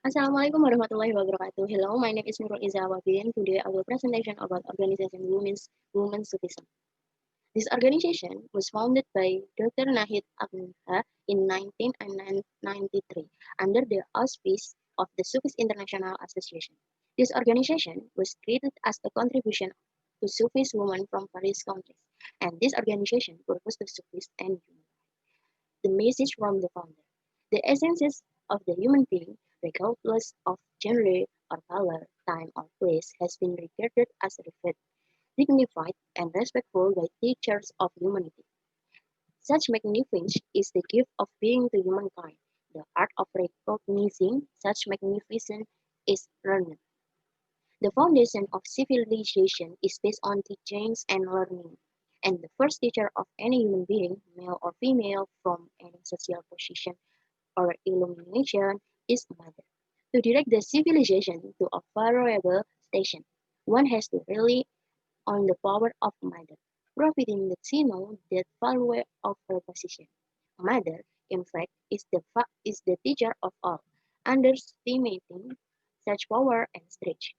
Assalamualaikum warahmatullahi wabarakatuh. Hello, my name is Nurul Izawabin. Today I will presentation about organization Women's Sufism. This organization was founded by Dr. Nahid Agha in 1993 under the auspice of the Sufis International Association. This organization was created as a contribution to Sufis women from various countries, and this organization purpose to Sufis and human. The message from the founder. The essence of the human being, regardless of gender or color, time or place, has been regarded as revered, dignified, and respectful by teachers of humanity. Such magnificence is the gift of being to humankind. The art of recognizing such magnificence is learned. The foundation of civilization is based on teachings and learning, and the first teacher of any human being, male or female, from any social position or illumination, is mother. To direct the civilization to a favorable station, one has to rely on the power of mother, providing that she knows the value of her position. Mother, in fact, is the teacher of all, underestimating such power and strength.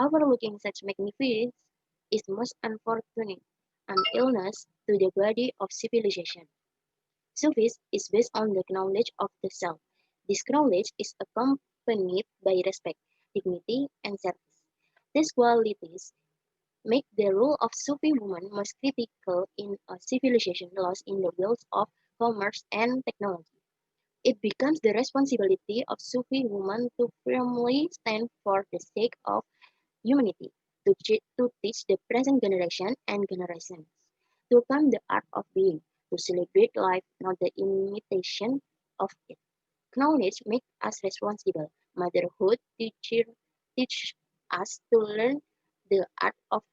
Overlooking such magnificence is most unfortunate, an illness to the body of civilization. Sufism is based on the knowledge of the self. This knowledge is accompanied by respect, dignity, and service. These qualities make the role of Sufi woman most critical in a civilization lost in the wheels of commerce and technology. It becomes the responsibility of Sufi women to firmly stand for the sake of humanity, to teach the present generation and generations, to come the art of being, to celebrate life, not the imitation of it. Knowledge makes us responsible. Motherhood teach us to learn the art of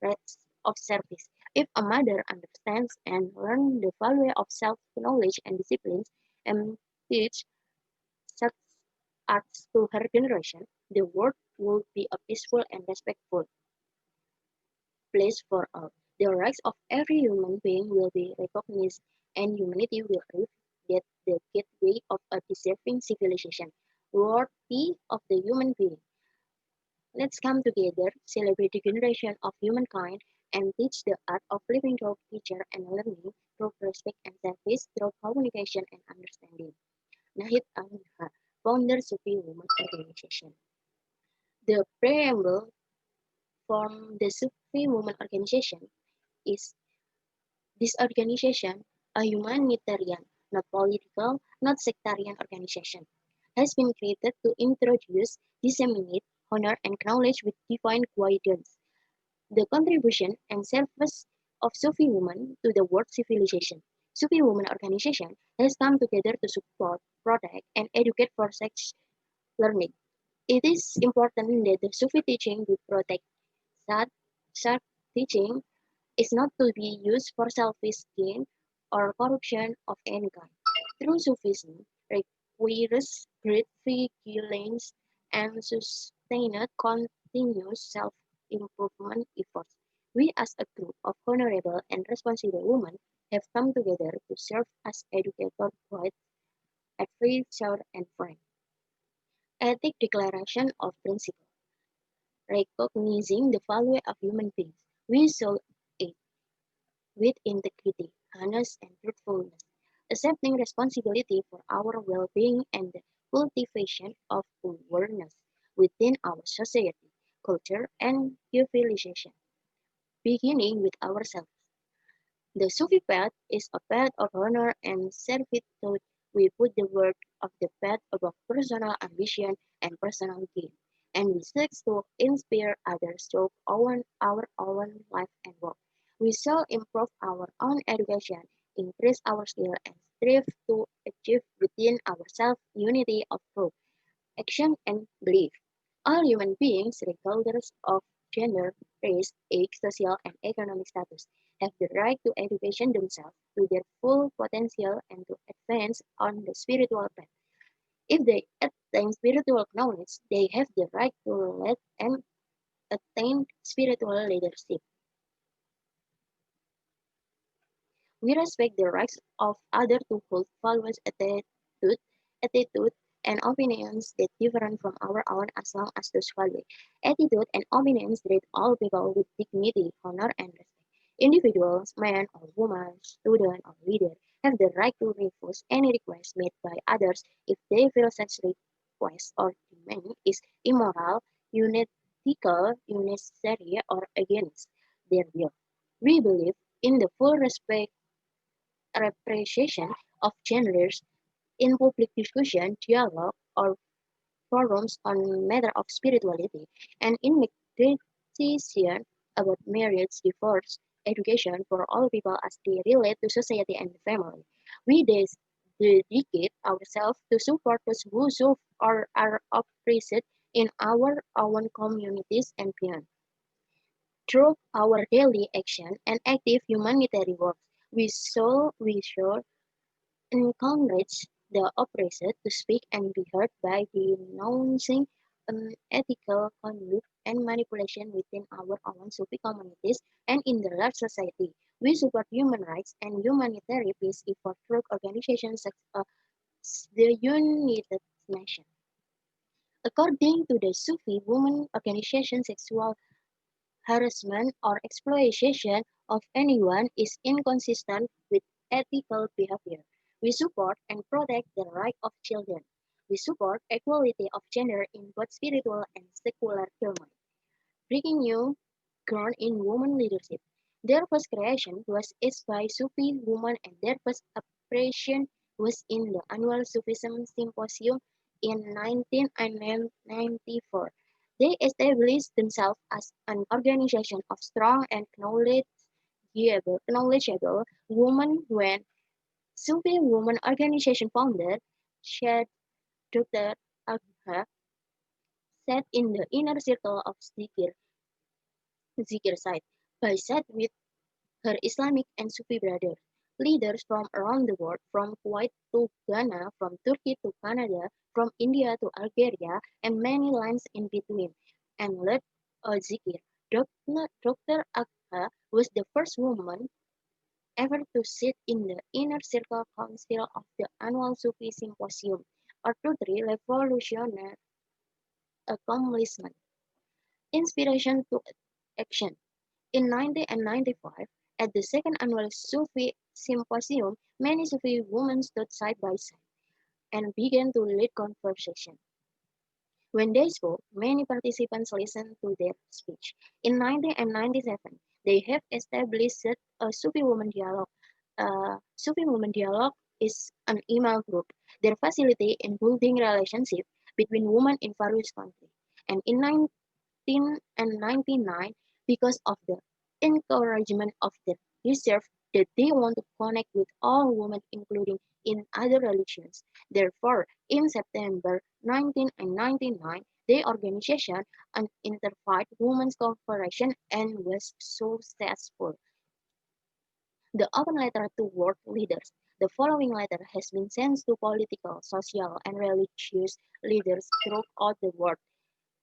of service. If a mother understands and learns the value of self-knowledge and disciplines and teach such arts to her generation, the world will be a peaceful and respectful place for all. The rights of every human being will be recognized, and humanity will live at the gateway of a deserving civilization, worthy of the human being. Let's come together, celebrate the generation of humankind, and teach the art of living through teacher and learning, through respect and service, through communication and understanding. Nahid Al-Minha, founder Sufi Women Organization. The preamble from the Sufi Women Organization is this organization, a humanitarian, not political, not sectarian organization, has been created to introduce, disseminate, honor, and acknowledge with divine guidance the contribution and service of Sufi women to the world civilization. Sufi Women Organization has come together to support, protect, and educate for such learning. It is important that the Sufi teaching be protected. Such teaching is not to be used for selfish gain or corruption of any kind. True Sufism requires great vigilance and sustained continuous self-improvement efforts. We as a group of honorable and responsible women have come together to serve as educator, guide, advisor, and friend. Ethic Declaration of Principle. Recognizing the value of human beings, we shall act with integrity, honest, and truthfulness, accepting responsibility for our well-being and the cultivation of awareness within our society, culture, and civilization, beginning with ourselves. The Sufi path is a path of honor and servitude. We put the word of the path above personal ambition and personal gain, and we seek to inspire others through our own life and work. We shall improve our own education, increase our skill, and strive to achieve within ourselves unity of thought, action, and belief. All human beings, regardless of gender, race, age, social, and economic status, have the right to education themselves to their full potential and to advance on the spiritual path. If they attain spiritual knowledge, they have the right to lead and attain spiritual leadership. We respect the rights of others to hold values attitude and opinions that differ from our own as long as those valid. Attitude and opinions treat all people with dignity, honor, and respect. Individuals, man or woman, student or leader, have the right to refuse any request made by others if they feel such request or demand is immoral, unethical, unnecessary, or against their will. We believe in the full respect representation of genders in public discussion, dialogue, or forums on matter of spirituality, and in meditation about marriage, divorce, education for all people as they relate to society and the family. We dedicate ourselves to support those who suffer or are oppressed in our own communities and beyond. Through our daily action and active humanitarian work, we should encourage the oppressed to speak and be heard by denouncing unethical conduct and manipulation within our own Sufi communities and in the large society. We support human rights and humanitarian peace efforts through organizations such as the United Nations. According to the Sufi women organization, sexual harassment or exploitation of anyone is inconsistent with ethical behavior. We support and protect the rights of children. We support equality of gender in both spiritual and secular domain. Breaking new ground in women leadership. Their first creation was aided by Sufi women and their first appreciation was in the annual Sufism Symposium in 1994. They established themselves as an organization of strong and knowledgeable women when Sufi Women Organization founder Sheikh Dr. Agha sat in the inner circle of Zikir site by side with her Islamic and Sufi brothers. Leaders from around the world, from Kuwait to Ghana, from Turkey to Canada, from India to Algeria, and many lands in between, and led a zikir. Dr. Akha was the first woman ever to sit in the inner circle council of the annual Sufi Symposium, a truly revolutionary accomplishment. Inspiration to action. In 1995, at the second annual Sufi Symposium, many Sufi women stood side by side and began to lead conversation. When they spoke, many participants listened to their speech. In 1997, they have established a Sufi Women Dialogue. Sufi Women Dialogue is an email group. Their facility in building relationships between women in various countries. And in 1999, because of the encouragement of the reserve that they want to connect with all women, including in other religions. Therefore, in September 1999, the organization interviewed women's cooperation and was successful. The open letter to world leaders. The following letter has been sent to political, social, and religious leaders throughout the world.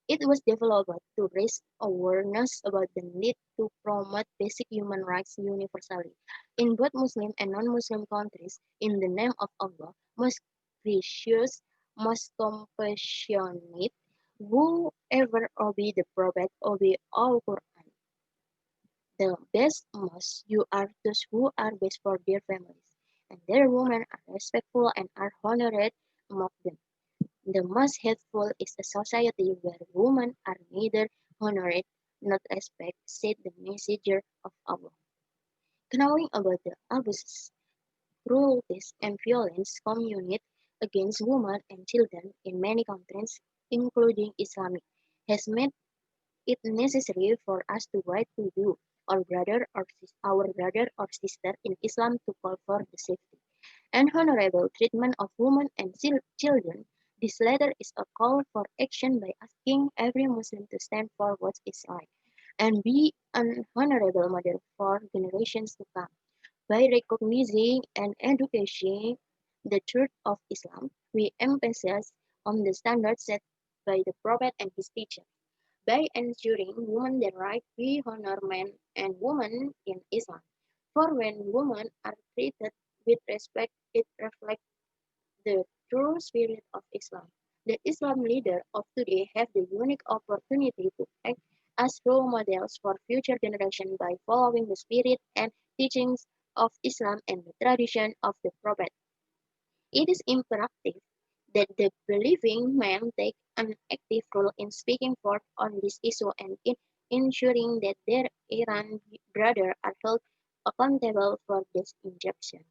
It was developed to raise awareness about the need to promote basic human rights universally in both Muslim and non-Muslim countries in the name of Allah, most gracious, most compassionate. Whoever obey the Prophet obey all Quran. The best most you are those who are best for their families, and their women are respectful and are honored among them. The most hateful is a society where women are neither honored nor respected, said the messenger of Allah. Knowing about the abuses, cruelties, and violence committed against women and children in many countries, including Islamic, has made it necessary for us to write to you, our brother or sister in Islam, to call for the safety and honorable treatment of women and children. This letter is a call for action by asking every Muslim to stand for what is right and be an honorable mother for generations to come. By recognizing and educating the truth of Islam, we emphasize on the standards set by the Prophet and his teachers. By ensuring women the right, we honor men and women in Islam. For when women are treated with respect, it reflects the true spirit of Islam. The Islam leaders of today have the unique opportunity to act as role models for future generations by following the spirit and teachings of Islam and the tradition of the Prophet. It is imperative that the believing men take an active role in speaking forth on this issue and in ensuring that their Iran brothers are held accountable for this injection.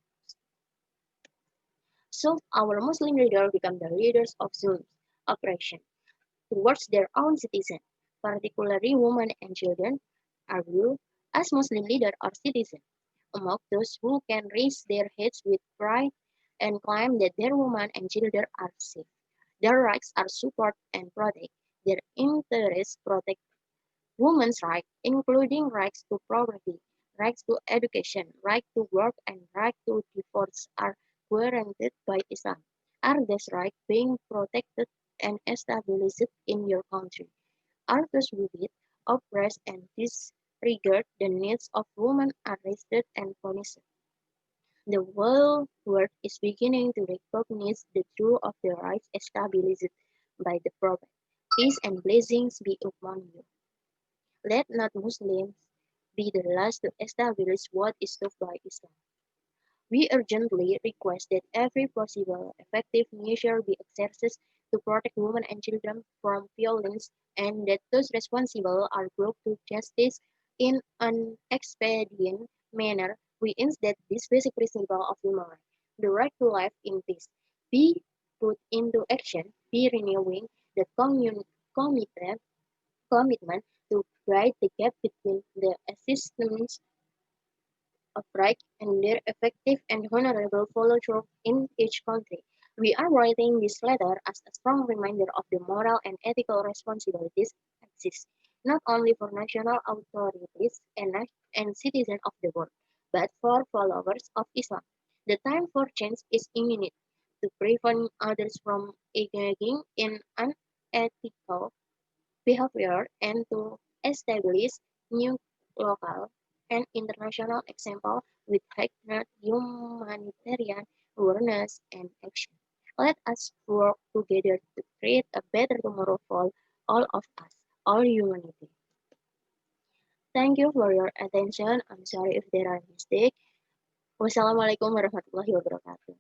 So our Muslim leaders become the leaders of Zulm, oppression, towards their own citizens, particularly women and children, are viewed as Muslim leaders or citizens. Among those who can raise their heads with pride and claim that their women and children are safe. Their rights are supported and protected. Their interests protect women's rights, including rights to property, rights to education, right to work, and right to divorce, are guaranteed by Islam. Are these rights being protected and established in your country? Are those who beat, oppress, and disregard the needs of women arrested and punished? The whole world is beginning to recognize the truth of the rights established by the Prophet. Peace and blessings be upon you. Let not Muslims be the last to establish what is taught by Islam. We urgently request that every possible effective measure be exercised to protect women and children from violence and that those responsible are brought to justice in an expedient manner. We insist that this basic principle of human rights, the right to life in peace, be put into action, be renewing the commitment to bridge the gap between the existence of rights and their effective and honorable follow-through in each country. We are writing this letter as a strong reminder of the moral and ethical responsibilities exist not only for national authorities and citizens of the world, but for followers of Islam. The time for change is imminent to prevent others from engaging in unethical behavior and to establish new local and international examples with heightened humanitarian awareness and action. Let us work together to create a better tomorrow for all of us, all humanity. Thank you for your attention. I'm sorry if there are mistakes. Wassalamualaikum warahmatullahi wabarakatuh.